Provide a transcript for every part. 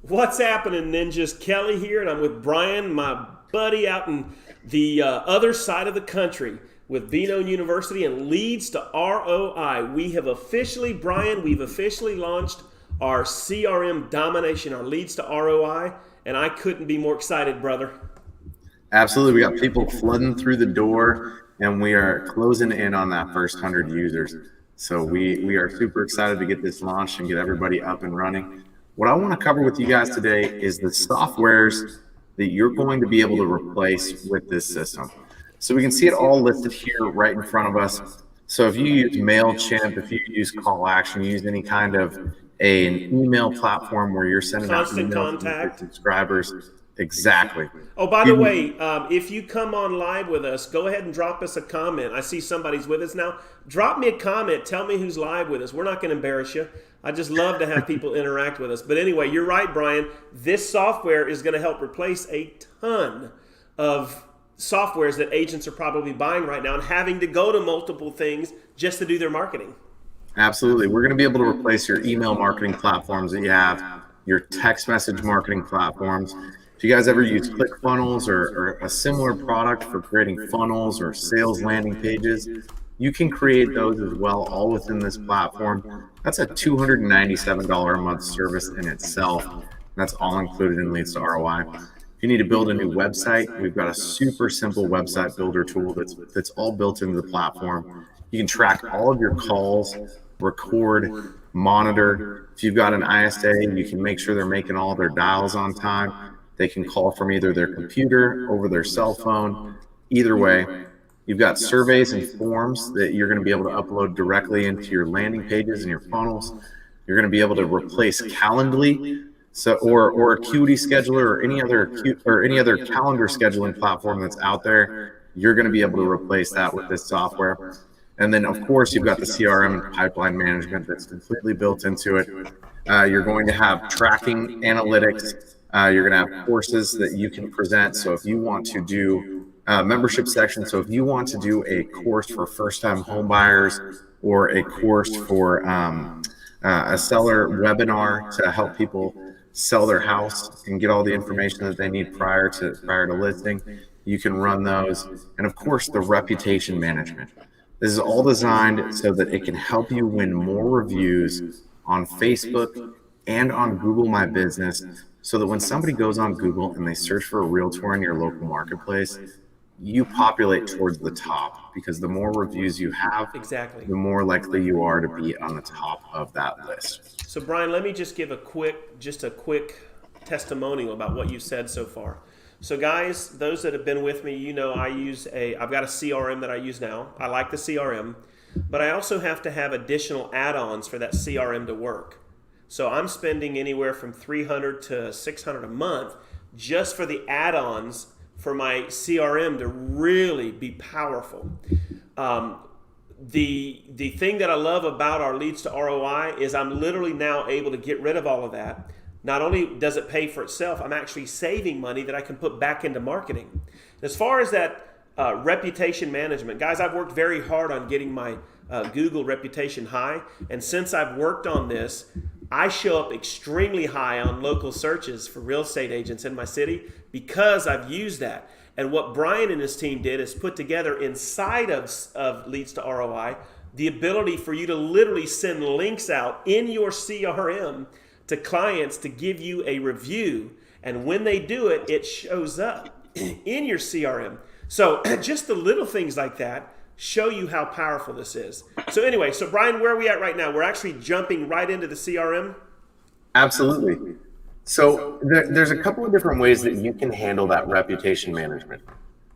What's happening, ninjas? Kelly here, and I'm with Bryan, my buddy out in the other side of the country with Benone University and Leads to ROI. We have officially, Bryan, we've officially launched our CRM Domination, our Leads to ROI, and I couldn't be more excited, brother. Absolutely. We got people flooding through the door, and we are closing in on that first 100 users. So we are super excited to get this launched and get everybody up and running. What I want to cover with you guys today is the softwares that you're going to be able to replace with this system. So we can see it all listed here right in front of us. So if you use MailChimp, if you use Call Action, you use any kind of an email platform where you're sending Constant out emails contact. to your subscribers. Exactly. Oh, by the way, if you come on live with us, go ahead and drop us a comment. I see somebody's with us now. Drop me a comment. Tell me who's live with us. We're not going to embarrass you. I just love to have people interact with us. But anyway, you're right, Bryan. This software is going to help replace a ton of softwares that agents are probably buying right now and having to go to multiple things just to do their marketing. Absolutely. We're going to be able to replace your email marketing platforms that you have, your text message marketing platforms. If you guys ever use ClickFunnels or a similar product for creating funnels or sales landing pages, you can create those as well, all within this platform. That's a $297 a month service in itself. That's all included in Leads to ROI. If you need to build a new website, we've got a super simple website builder tool that's all built into the platform. You can track all of your calls, record, monitor. If you've got an I.S.A, you can make sure they're making all their dials on time. They can call from either their computer, over their cell phone. Either way, you've got surveys and forms that you're going to be able to upload directly into your landing pages and your funnels. You're going to be able to replace Calendly, or Acuity Scheduler, or any other calendar scheduling platform that's out there. You're going to be able to replace that with this software. And then, of course, you've got the CRM and pipeline management that's completely built into it. You're going to have tracking analytics. You're going to have courses that you can present. So if you want to do membership section, so if you want to do a course for first-time home buyers or a course for a seller webinar to help people sell their house and get all the information that they need prior to listing, you can run those. And of course, the reputation management. This is all designed so that it can help you win more reviews on Facebook and on Google My Business, so that when somebody goes on Google and they search for a realtor in your local marketplace, you populate towards the top, because the more reviews you have, Exactly, the more likely you are to be on the top of that list. So Bryan, let me just give a quick testimonial about what you said so far. So guys, those that have been with me, you know I've got a CRM that I use now. I like the CRM, but I also have to have additional add-ons for that CRM to work. So I'm spending anywhere from $300 to $600 a month just for the add-ons for my CRM to really be powerful. The thing that I love about our Leads to ROI is I'm literally now able to get rid of all of that. Not only does it pay for itself, I'm actually saving money that I can put back into marketing. As far as that reputation management, guys, I've worked very hard on getting my Google reputation high. And since I've worked on this, I show up extremely high on local searches for real estate agents in my city because I've used that. And what Bryan and his team did is put together inside of Leads to ROI the ability for you to literally send links out in your CRM to clients to give you a review. And when they do it, it shows up in your CRM. So just the little things like that show you how powerful this is. So anyway, so Bryan, where are we at right now? We're actually jumping right into the CRM? Absolutely. So there's a couple of different ways that you can handle that reputation management.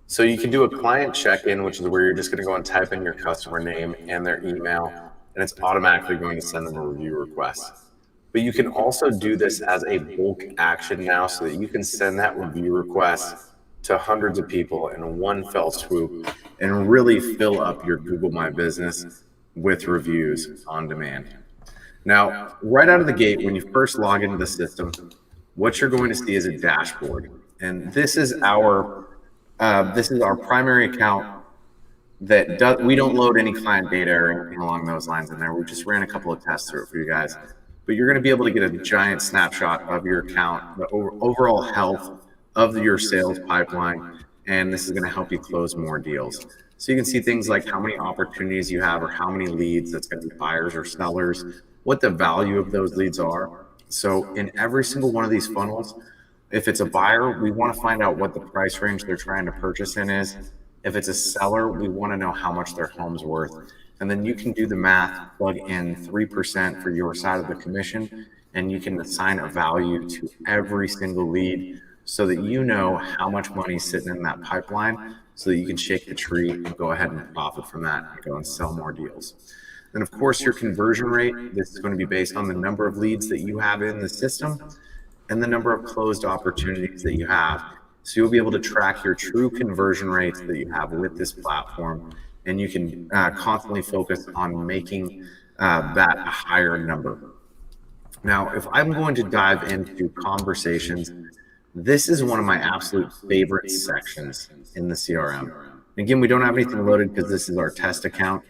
So you can do a client check-in, which is where you're just going to go and type in your customer name and their email, and it's automatically going to send them a review request. But you can also do this as a bulk action now, so that you can send that review request to hundreds of people in one fell swoop and really fill up your Google My Business with reviews on demand. Now, right out of the gate, when you first log into the system, what you're going to see is a dashboard. And this is our primary account that we don't load any client data or anything along those lines in there. We just ran a couple of tests through it for you guys. but you're going to be able to get a giant snapshot of your account, the overall health of your sales pipeline, and this is going to help you close more deals. So you can see things like how many opportunities you have or how many leads, that's going to be buyers or sellers, what the value of those leads are. So in every single one of these funnels, if it's a buyer, we want to find out what the price range they're trying to purchase in is. If it's a seller, we want to know how much their home's worth. And then you can do the math, plug in 3% for your side of the commission, and you can assign a value to every single lead so that you know how much money is sitting in that pipeline so that you can shake the tree and go ahead and profit from that and go and sell more deals. Then, of course, your conversion rate, this is going to be based on the number of leads that you have in the system and the number of closed opportunities that you have. So you'll be able to track your true conversion rates that you have with this platform, and you can constantly focus on making that a higher number. Now, if I'm going to dive into conversations, this is one of my absolute favorite sections in the CRM. Again, we don't have anything loaded because this is our test account,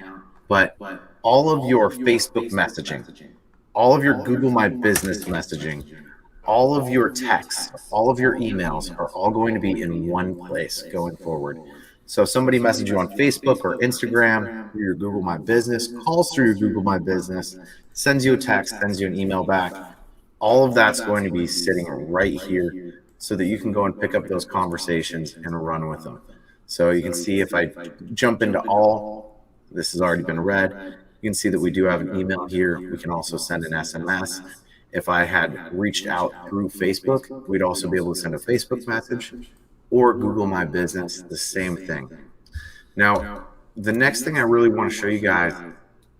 but all of your Facebook messaging, all of your Google My Business messaging, all of your texts, all of your emails are all going to be in one place going forward. So if somebody messages you on Facebook or Instagram through your Google My Business, calls through your Google My Business, sends you a text, sends you an email back, all of that's going to be sitting right here so that you can go and pick up those conversations and run with them. So you can see if I jump into all, this has already been read. You can see that we do have an email here. We can also send an SMS. If I had reached out through Facebook, we'd also be able to send a Facebook message, or Google My Business, the same thing. Now, the next thing I really want to show you guys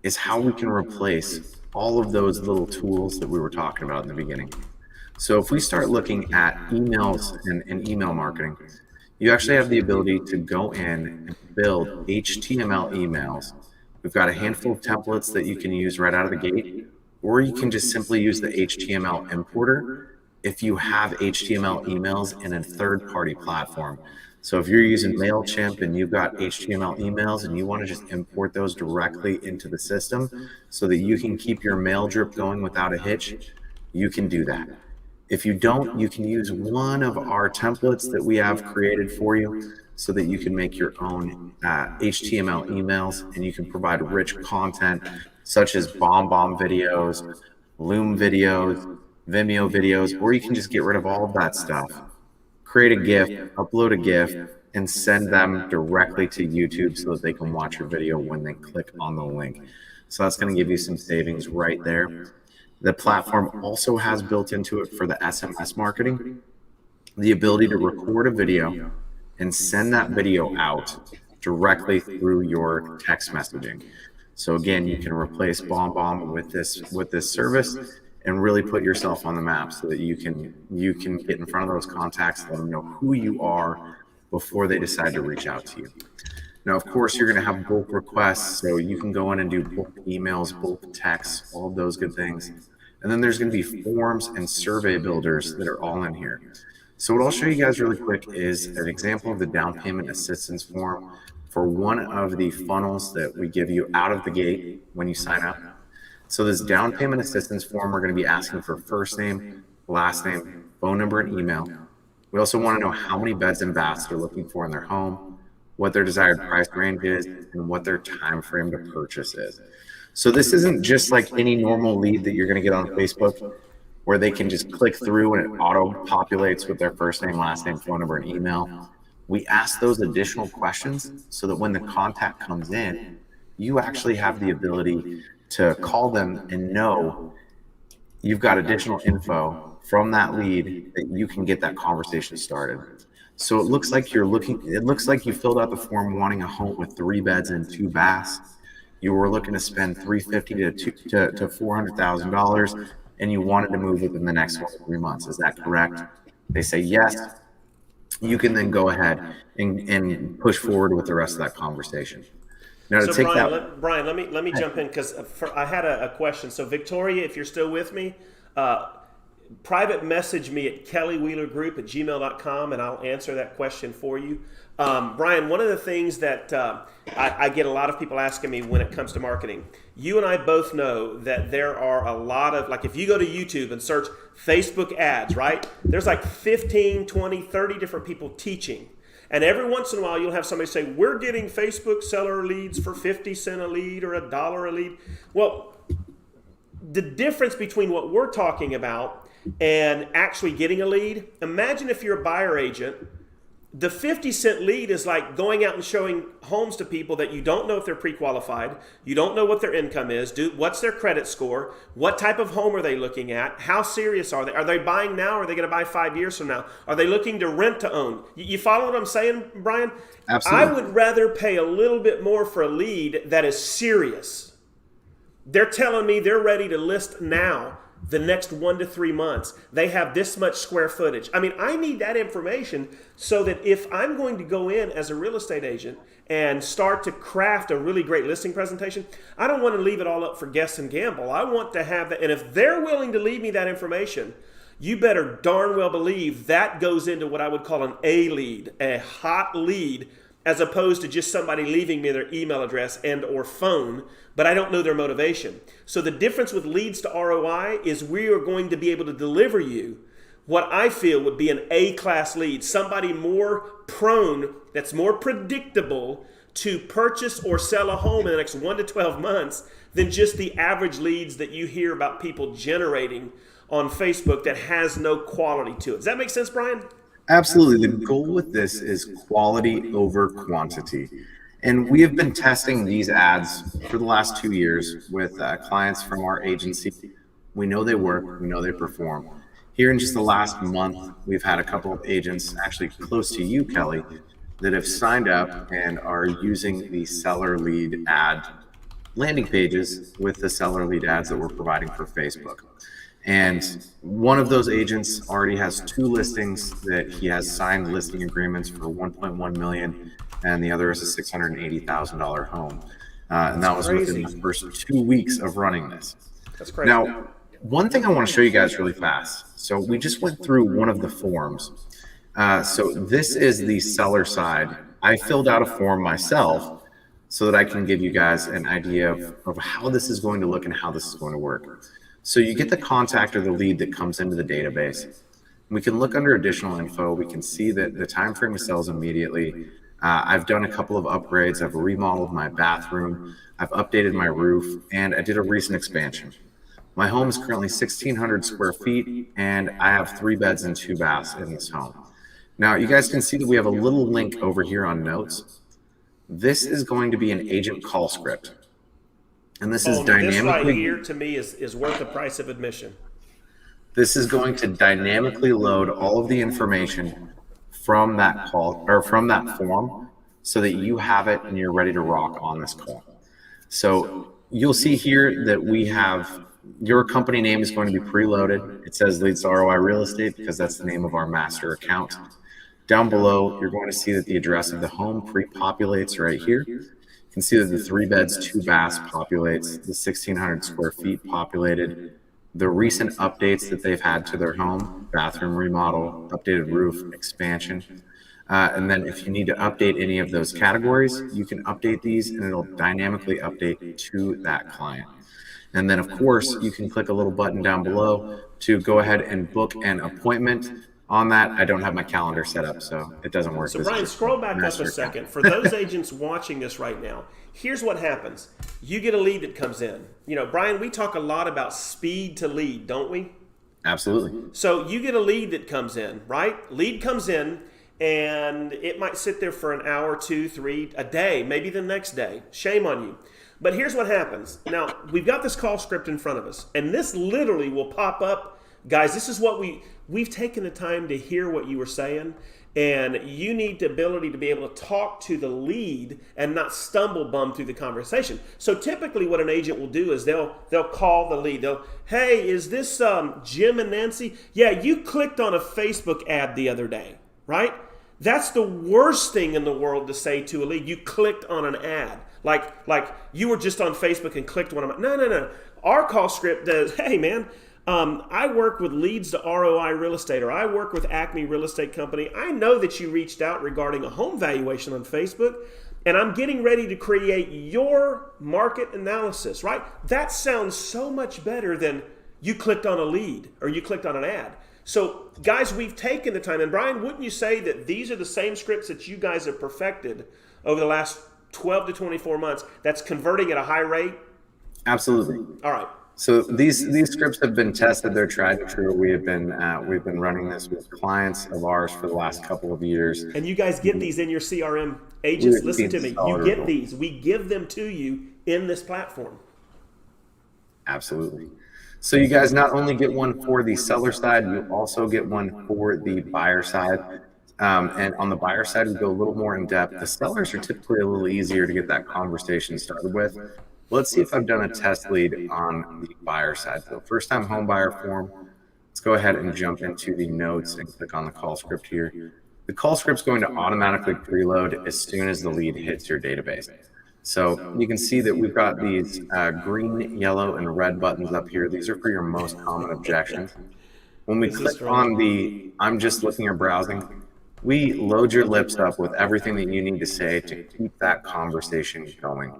is how we can replace all of those little tools that we were talking about in the beginning. So if we start looking at emails and email marketing, you actually have the ability to go in and build HTML emails. We've got a handful of templates that you can use right out of the gate, or you can just simply use the HTML importer if you have HTML emails in a third-party platform. So if you're using MailChimp and you've got HTML emails and you want to just import those directly into the system so that you can keep your mail drip going without a hitch, you can do that. If you don't, you can use one of our templates that we have created for you so that you can make your own HTML emails, and you can provide rich content such as BombBomb videos, Loom videos, Vimeo videos, or you can just get rid of all of that stuff. Create a GIF, upload a GIF, and send them directly to YouTube so that they can watch your video when they click on the link. So that's going to give you some savings right there. The platform also has built into it for the SMS marketing, the ability to record a video and send that video out directly through your text messaging. So again, you can replace BombBomb with this service and really put yourself on the map so that you can get in front of those contacts, let them know who you are before they decide to reach out to you. Now, of course, you're going to have bulk requests, so you can go in and do bulk emails, bulk texts, all of those good things. And then there's going to be forms and survey builders that are all in here. So what I'll show you guys really quick is an example of the down payment assistance form for one of the funnels that we give you out of the gate when you sign up. So this down payment assistance form, we're going to be asking for first name, last name, phone number, and email. We also want to know how many beds and baths they're looking for in their home, what their desired price range is, and what their time frame to purchase is. So this isn't just like any normal lead that you're going to get on Facebook where they can just click through and it auto populates with their first name, last name, phone number, and email. We ask those additional questions so that when the contact comes in, you actually have the ability to call them and know you've got additional info from that lead that you can get that conversation started. So it looks like you filled out the form wanting a home with 3 beds and 2 baths. You were looking to spend $350,000 to $400,000, and you wanted to move within the next 3 months. Is that correct? They say yes. You can then go ahead and push forward with the rest of that conversation. Now, to So take Bryan, let me jump in because I had a question. So Victoria, if you're still with me, private message me at kellywheelergroup@gmail.com and I'll answer that question for you. Bryan, one of the things that I get a lot of people asking me when it comes to marketing you and I both know that there are a lot of, like if you go to YouTube and search Facebook ads, right? There's like 15, 20, 30 different people teaching. And every once in a while, you'll have somebody say, we're getting Facebook seller leads for 50 cents a lead or $1 a lead. Well, the difference between what we're talking about and actually getting a lead, imagine if you're a buyer agent, the 50-cent lead is like going out and showing homes to people that you don't know if they're pre-qualified, you don't know what their income is, what's their credit score, what type of home are they looking at, how serious are they? Are they buying now or are they going to buy 5 years from now? Are they looking to rent to own? You follow what I'm saying, Bryan? Absolutely. I would rather pay a little bit more for a lead that is serious. They're telling me they're ready to list now. The next 1 to 3 months, they have this much square footage. I mean, I need that information so that if I'm going to go in as a real estate agent and start to craft a really great listing presentation, I don't want to leave it all up for guess and gamble. I want to have that. And if they're willing to leave me that information, you better darn well believe that goes into what I would call an A lead, a hot lead, as opposed to just somebody leaving me their email address and or phone, but I don't know their motivation. So the difference with Leads to ROI is we are going to be able to deliver you what I feel would be an A-class lead, somebody more prone, that's more predictable to purchase or sell a home in the next 1 to 12 months than just the average leads that you hear about people generating on Facebook that has no quality to it. Does that make sense, Bryan? Absolutely. The goal with this is quality over quantity. And we have been testing these ads for the last 2 years with clients from our agency. We know they work. We know they perform. Here in just the last month, we've had a couple of agents, actually close to you, Kelly, that have signed up and are using the seller lead ad landing pages with the seller lead ads that we're providing for Facebook. And one of those agents already has 2 listings that he has signed listing agreements for 1.1 million, and the other is a $680,000 home. And that was within the first 2 weeks of running this. That's crazy. Now, one thing I want to show you guys really fast. So we just went through one of the forms. So this is the seller side. I filled out a form myself so that I can give you guys an idea of how this is going to look and how this is going to work. So you get the contact or the lead that comes into the database. We can look under additional info. We can see that the time frame sells immediately. I've done a couple of upgrades. I've remodeled my bathroom. I've updated my roof, and I did a recent expansion. My home is currently 1,600 square feet, and I have 3 beds and 2 baths in this home. Now, you guys can see that we have a little link over here on notes. This is going to be an agent call script. And this is dynamically. This right here to me is worth the price of admission. This is going to dynamically load all of the information from that call or from that form so that you have it and you're ready to rock on this call. So you'll see here that we have your company name is going to be preloaded. It says Leads to ROI Real Estate because that's the name of our master account. Down below, you're going to see that the address of the home pre-populates right here. You can see that the 3 beds, 2 baths populates, the 1,600 square feet populated, the recent updates that they've had to their home, bathroom remodel, updated roof, expansion. And then if you need to update any of those categories, you can update these and it'll dynamically update to that client. And then of course, you can click a little button down below to go ahead and book an appointment. On that, I don't have my calendar set up, so it doesn't work. So Bryan, scroll back up a second. For those agents watching this right now, here's what happens. You get a lead that comes in. You know, Bryan, we talk a lot about speed to lead, don't we? Absolutely. So you get a lead that comes in, right? Lead comes in, and it might sit there for an hour, 2, 3, a day, maybe the next day. Shame on you. But here's what happens. Now, we've got this call script in front of us, and this literally will pop up. Guys, this is what we've taken the time to hear what you were saying, and you need the ability to be able to talk to the lead and not stumble bum through the conversation. So typically what an agent will do is they'll call the lead. Hey, is this Jim and Nancy? Yeah, you clicked on a Facebook ad the other day, right? That's the worst thing in the world to say to a lead. You clicked on an ad. Like you were just on Facebook and clicked one of my, no. Our call script does, hey man, I work with Leads to ROI Real Estate, or I work with Acme Real Estate Company. I know that you reached out regarding a home valuation on Facebook. and I'm getting ready to create your market analysis, right? That sounds so much better than you clicked on a lead or you clicked on an ad. So guys, we've taken the time, and Bryan, wouldn't you say that these are the same scripts that you guys have perfected over the last 12 to 24 months that's converting at a high rate? Absolutely. All right. So these scripts have been tested. They're tried and true. We've been running this with clients of ours for the last couple of years. And you guys get these in your CRM. Agents, listen to me. You get these. We give them to you in this platform. Absolutely. So you guys not only get one for the seller side, you also get one for the buyer side. And on the buyer side, we go a little more in depth. The sellers are typically a little easier to get that conversation started with. Let's see if I've done a test lead on the buyer side. So first time home buyer form, let's go ahead and jump into the notes and click on the call script here. The call script's going to automatically preload as soon as the lead hits your database. So you can see that we've got these green, yellow, and red buttons up here. These are for your most common objections. When we click on the I'm just looking or browsing, we load your lips up with everything that you need to say to keep that conversation going.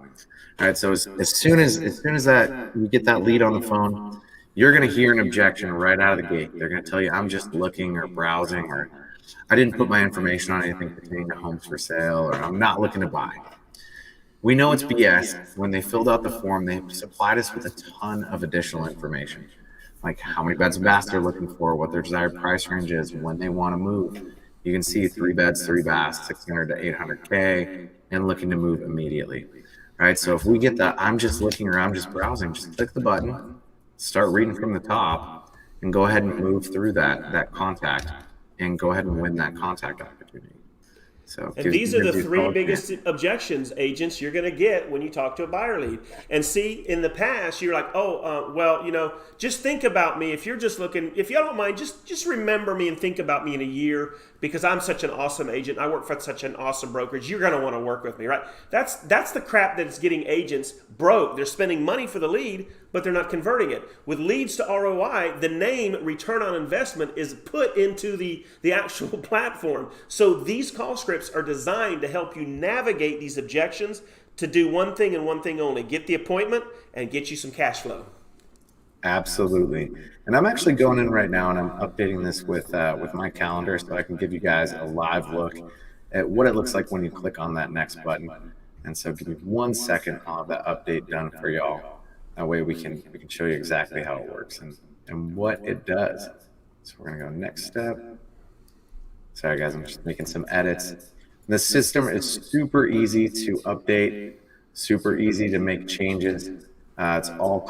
All right, so as soon as that you get that lead on the phone, you're going to hear an objection right out of the gate. They're going to tell you, I'm just looking or browsing, or I didn't put my information on anything pertaining to homes for sale, or I'm not looking to buy. We know it's BS. When they filled out the form, they supplied us with a ton of additional information, like how many beds and baths they're looking for, what their desired price range is, when they want to move. You can see 3 beds, 3 baths, 600 to 800K, and looking to move immediately. All right, so if we get the I'm just looking or I'm just browsing, just click the button, start reading from the top, and go ahead and move through that contact, and go ahead and win that contact opportunity. So and these are the 3 biggest objections, agents, you're going to get when you talk to a buyer lead. And see, in the past, you're like, well, just think about me. If you're just looking, if you don't mind, just remember me and think about me in a year, because I'm such an awesome agent. I work for such an awesome brokerage. You're going to want to work with me, right? That's the crap that is getting agents broke. They're spending money for the lead, but they're not converting it. With Leads to ROI, the name return on investment is put into the actual platform. So these call scripts are designed to help you navigate these objections to do one thing and one thing only: get the appointment and get you some cash flow. Absolutely. And I'm actually going in right now and I'm updating this with my calendar so I can give you guys a live look at what it looks like when you click on that next button. And so give me 1 second. I'll have that update done for y'all. That way we can show you exactly how it works and what it does. So we're gonna go next step. Sorry guys, I'm just making some edits. The system is super easy to update, super easy to make changes. It's all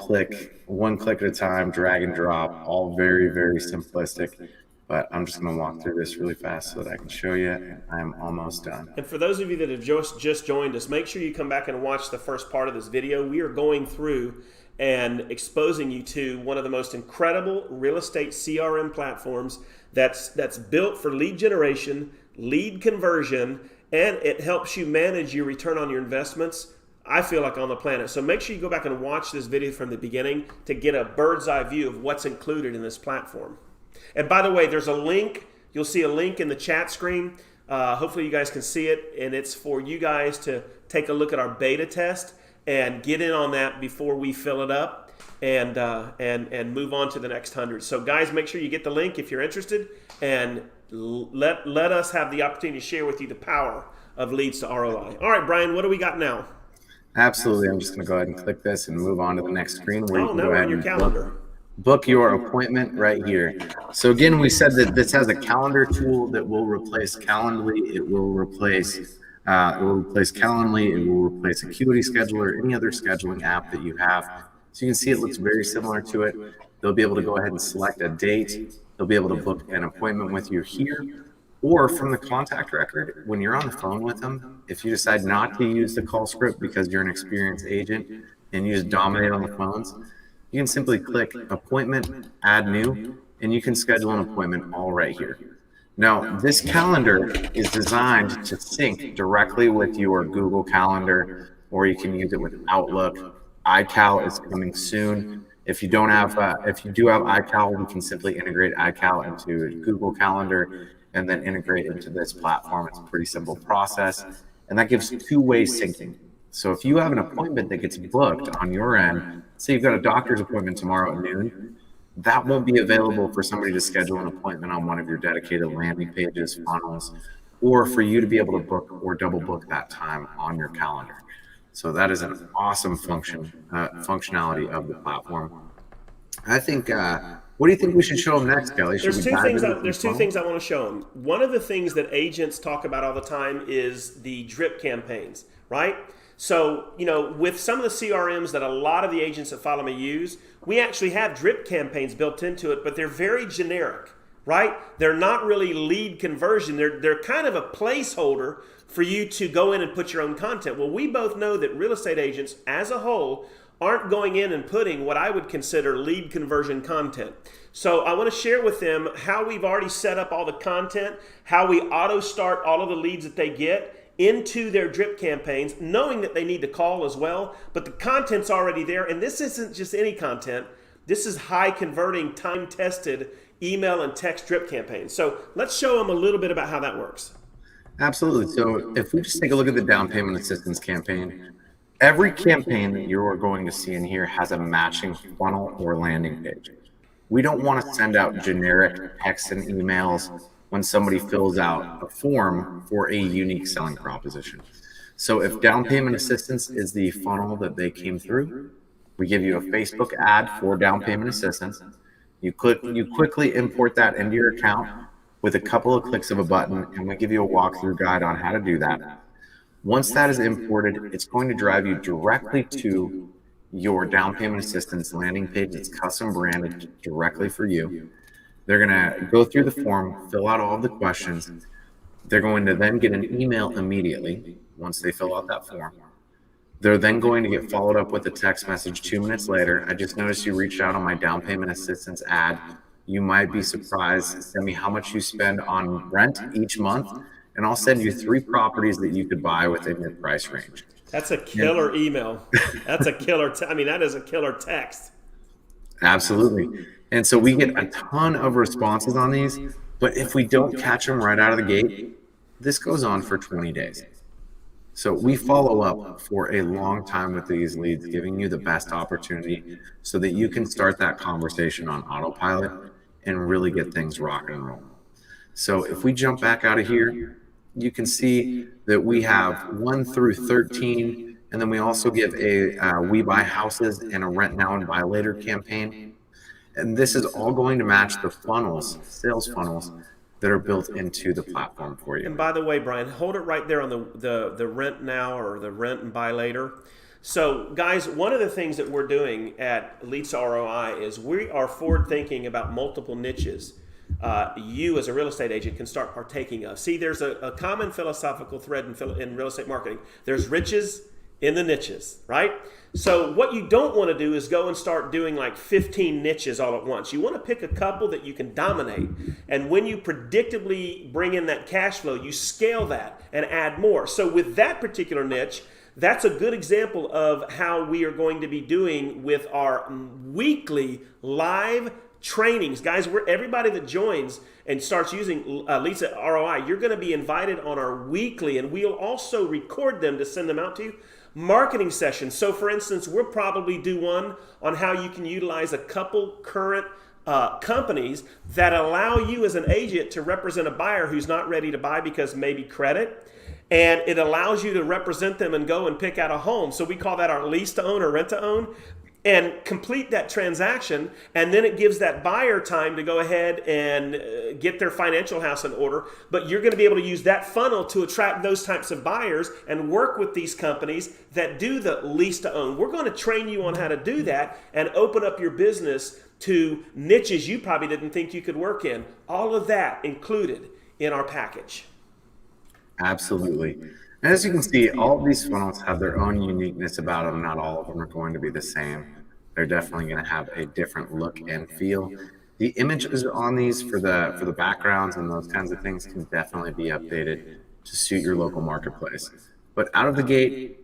one click at a time, drag and drop, all very, very simplistic. But I'm just going to walk through this really fast so that I can show you. I'm almost done. And for those of you that have just joined us, make sure you come back and watch the first part of this video. We are going through and exposing you to one of the most incredible real estate CRM platforms that's built for lead generation, lead conversion, and it helps you manage your return on your investments, I feel like, on the planet. So make sure you go back and watch this video from the beginning to get a bird's eye view of what's included in this platform. And by the way, there's a link. You'll see a link in the chat screen. Hopefully you guys can see it, and it's for you guys to take a look at our beta test and get in on that before we fill it up and move on to the next 100. So guys, make sure you get the link if you're interested, and let us have the opportunity to share with you the power of Leads to ROI. All right, Bryan, what do we got now? Absolutely. I'm just going to go ahead and click this and move on to the next screen where you can now go we're ahead on your and calendar. book your appointment right here. So again, we said that this has a calendar tool that will replace Calendly. It will replace Calendly. It will replace Acuity Scheduler, any other scheduling app that you have. So you can see it looks very similar to it. They'll be able to go ahead and select a date. They'll be able to book an appointment with you here, or from the contact record when you're on the phone with them. If you decide not to use the call script because you're an experienced agent and you just dominate on the phones, you can simply click appointment, add new, and you can schedule an appointment all right here. Now, this calendar is designed to sync directly with your Google Calendar, or you can use it with Outlook. iCal is coming soon. If you do have iCal, we can simply integrate iCal into Google Calendar and then integrate into this platform. It's a pretty simple process. and that gives two-way syncing. So if you have an appointment that gets booked on your end, say you've got a doctor's appointment tomorrow at noon, that won't be available for somebody to schedule an appointment on one of your dedicated landing pages, funnels, or for you to be able to book or double book that time on your calendar. So that is an awesome functionality of the platform. I think. What do you think we should show them next, Kelly? Should we dive into There's two things I want to show them. One of the things that agents talk about all the time is the drip campaigns, right? So, with some of the CRMs that a lot of the agents that follow me use, we actually have drip campaigns built into it, but they're very generic, right? They're not really lead conversion. They're kind of a placeholder for you to go in and put your own content. Well, we both know that real estate agents as a whole aren't going in and putting what I would consider lead conversion content. So I want to share with them how we've already set up all the content, how we auto start all of the leads that they get into their drip campaigns, knowing that they need to call as well, but the content's already there. And this isn't just any content. This is high converting, time tested email and text drip campaigns. So let's show them a little bit about how that works. Absolutely. So if we just take a look at the down payment assistance campaign, every campaign that you're going to see in here has a matching funnel or landing page. We don't want to send out generic texts and emails when somebody fills out a form for a unique selling proposition. So if down payment assistance is the funnel that they came through, we give you a Facebook ad for down payment assistance. You quickly import that into your account with a couple of clicks of a button, and we give you a walkthrough guide on how to do that. Once that is imported, it's going to drive you directly to your down payment assistance landing page that's custom branded directly for you. They're going to go through the form, fill out all of the questions. They're going to then get an email immediately once they fill out that form. They're then going to get followed up with a text message 2 minutes later. I just noticed you reached out on my down payment assistance ad. You might be surprised. Send me how much you spend on rent each month, and I'll send you 3 properties that you could buy within your price range. That's a killer email. That's a killer. That is a killer text. Absolutely. And so we get a ton of responses on these, but if we don't catch them right out of the gate, this goes on for 20 days. So we follow up for a long time with these leads, giving you the best opportunity so that you can start that conversation on autopilot and really get things rocking and rolling. So if we jump back out of here, you can see that we have 1 through 13, and then we also give a We Buy Houses and a Rent Now and Buy Later campaign. And this is all going to match the funnels, sales funnels, that are built into the platform for you. And by the way, Bryan, hold it right there on the Rent Now or the Rent and Buy Later. So guys, one of the things that we're doing at Leads To R.O.I. is we are forward thinking about multiple niches you as a real estate agent can start partaking of. See, there's a common philosophical thread in real estate marketing. There's riches in the niches, right? So what you don't want to do is go and start doing like 15 niches all at once. You want to pick a couple that you can dominate. And when you predictably bring in that cash flow, you scale that and add more. So with that particular niche, that's a good example of how we are going to be doing with our weekly live trainings. Guys, everybody that joins and starts using Leads To R.O.I., you're going to be invited on our weekly, and we'll also record them to send them out to you, marketing sessions. So for instance, we'll probably do one on how you can utilize a couple current companies that allow you as an agent to represent a buyer who's not ready to buy because maybe credit, and it allows you to represent them and go and pick out a home. So we call that our lease to own or rent to own, and complete that transaction, and then it gives that buyer time to go ahead and get their financial house in order. But you're going to be able to use that funnel to attract those types of buyers and work with these companies that do the lease to own. We're going to train you on how to do that and open up your business to niches you probably didn't think you could work in. All of that included in our package. Absolutely. As you can see, all of these funnels have their own uniqueness about them. Not all of them are going to be the same. They're definitely going to have a different look and feel. The images on these for the backgrounds and those kinds of things can definitely be updated to suit your local marketplace. But out of the gate,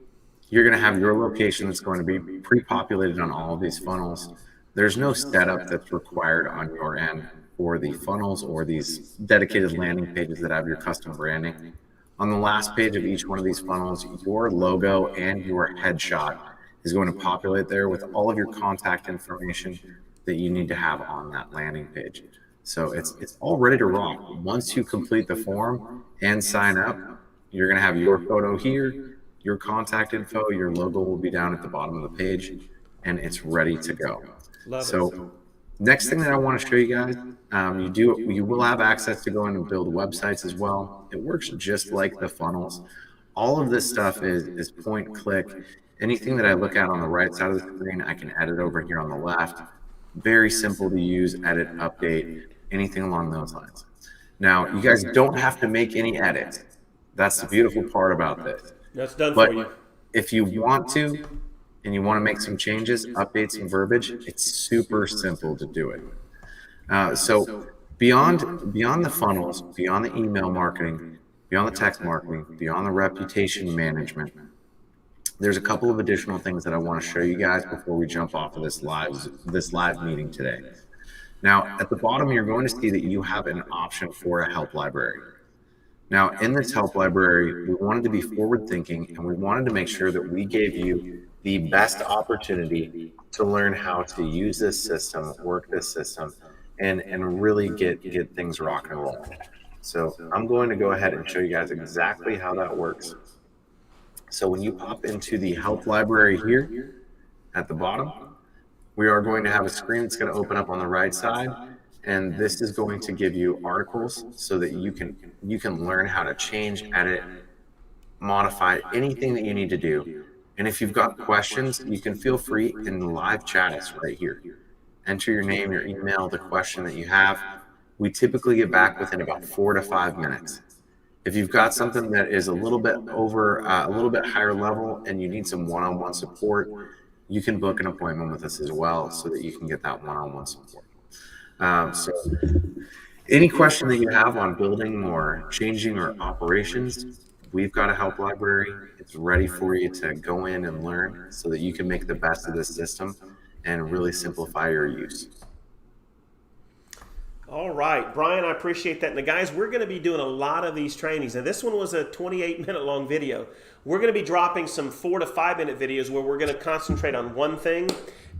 you're going to have your location that's going to be pre-populated on all of these funnels. There's no setup that's required on your end for the funnels or these dedicated landing pages that have your custom branding. On the last page of each one of these funnels, your logo and your headshot is going to populate there with all of your contact information that you need to have on that landing page. So it's all ready to rock. Once you complete the form and sign up, you're going to have your photo here, your contact info, your logo will be down at the bottom of the page, and it's ready to go. Love so it. next thing that I want to show you guys, you will have access to go in and build websites as well. It works just like the funnels. All of this stuff is point click. Anything that I look at on the right side of the screen, I can edit over here on the left. Very simple to use, edit, update, anything along those lines. Now, you guys don't have to make any edits. That's the beautiful part about this. That's done But for you. if you want to, and you want to make some changes, update some verbiage, it's super simple to do it. So beyond the funnels, beyond the email marketing, beyond the text marketing, beyond the reputation management, there's a couple of additional things that I want to show you guys before we jump off of this live meeting today. Now, at the bottom, you're going to see that you have an option for a help library. Now, in this help library, we wanted to be forward thinking, and we wanted to make sure that we gave you the best opportunity to learn how to use this system, work this system, and really get things rock and rolling. So I'm going to go ahead and show you guys exactly how that works. So when you pop into the help library here at the bottom, we are going to have a screen that's going to open up on the right side. And this is going to give you articles so that you can learn how to change, edit, modify anything that you need to do. And if you've got questions, you can feel free and live chat us right here. Enter your name, your email, the question that you have. We typically get back within about 4 to 5 minutes. If you've got something that is a little bit higher level and you need some one-on-one support, you can book an appointment with us as well so that you can get that one-on-one support. So any question that you have on building or changing your operations, we've got a help library. It's ready for you to go in and learn so that you can make the best of this system and really simplify your use. All right, Brian, I appreciate that. And the guys, we're going to be doing a lot of these trainings. Now, this one was a 28-minute long video. We're going to be dropping some 4 to 5 minute videos where we're going to concentrate on one thing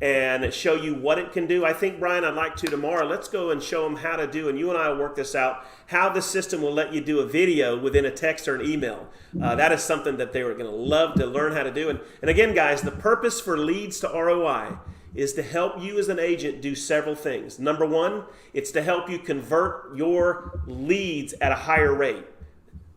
and show you what it can do. I think, Brian, I'd like to tomorrow, let's go and show them how to do, and you and I will work this out, how the system will let you do a video within a text or an email. That is something that they were going to love to learn how to do. And again, guys, the purpose for Leads to ROI is to help you as an agent do several things. Number one, it's to help you convert your leads at a higher rate.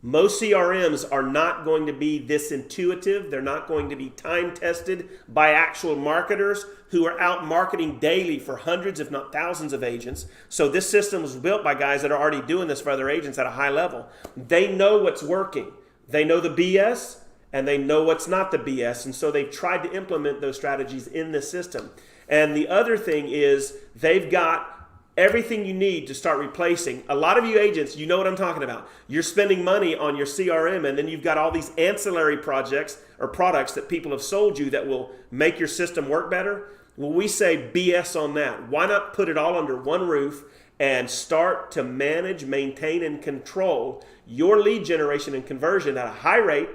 Most CRMs are not going to be this intuitive. They're not going to be time tested by actual marketers who are out marketing daily for hundreds, if not thousands of agents. So this system was built by guys that are already doing this for other agents at a high level. They know what's working. They know the BS and they know what's not the BS. And so they've tried to implement those strategies in the system. And the other thing is they've got everything you need to start replacing. A lot of you agents, you know what I'm talking about. You're spending money on your CRM and then you've got all these ancillary projects or products that people have sold you that will make your system work better. Well, we say BS on that. Why not put it all under one roof and start to manage, maintain, and control your lead generation and conversion at a high rate.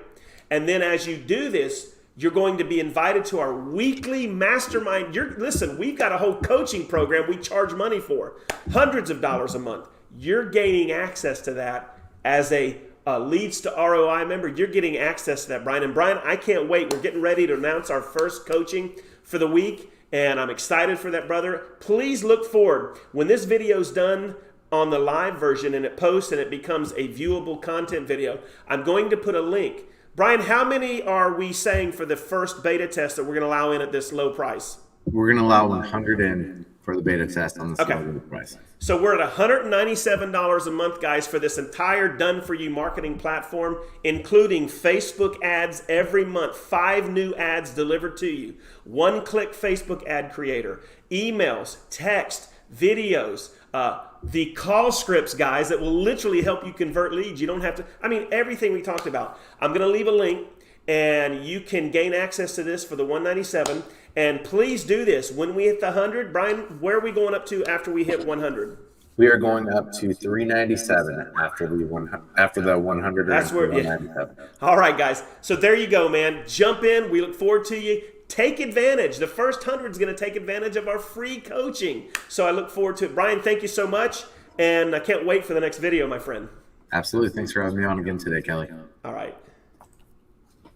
And then as you do this, you're going to be invited to our weekly mastermind. Listen, we've got a whole coaching program we charge money for, hundreds of dollars a month. You're gaining access to that as a Leads to ROI member. You're getting access to that, Brian. And Brian, I can't wait. We're getting ready to announce our first coaching for the week, and I'm excited for that, brother. Please look forward. When this video's done on the live version and it posts and it becomes a viewable content video, I'm going to put a link. Brian, how many are we saying for the first beta test that we're going to allow in at this low price? We're going to allow 100 in for the beta test on this low price. So we're at $197 a month, guys, for this entire done-for-you marketing platform, including Facebook ads every month, 5 new ads delivered to you, one-click Facebook ad creator, emails, text, videos, the call scripts, guys, that will literally help you convert leads. You don't have to, everything we talked about. I'm going to leave a link, and you can gain access to this for the $197. And please do this. When we hit the 100, Brian, where are we going up to after we hit 100? We are going up to 397 after the 100 That's rank to where, yeah. 197. All right, guys. So there you go, man. Jump in. We look forward to you. Take advantage. The first 100 is going to take advantage of our free coaching. So I look forward to it. Bryan, thank you so much. And I can't wait for the next video, my friend. Absolutely. Thanks for having me on again today, Kelly. All right.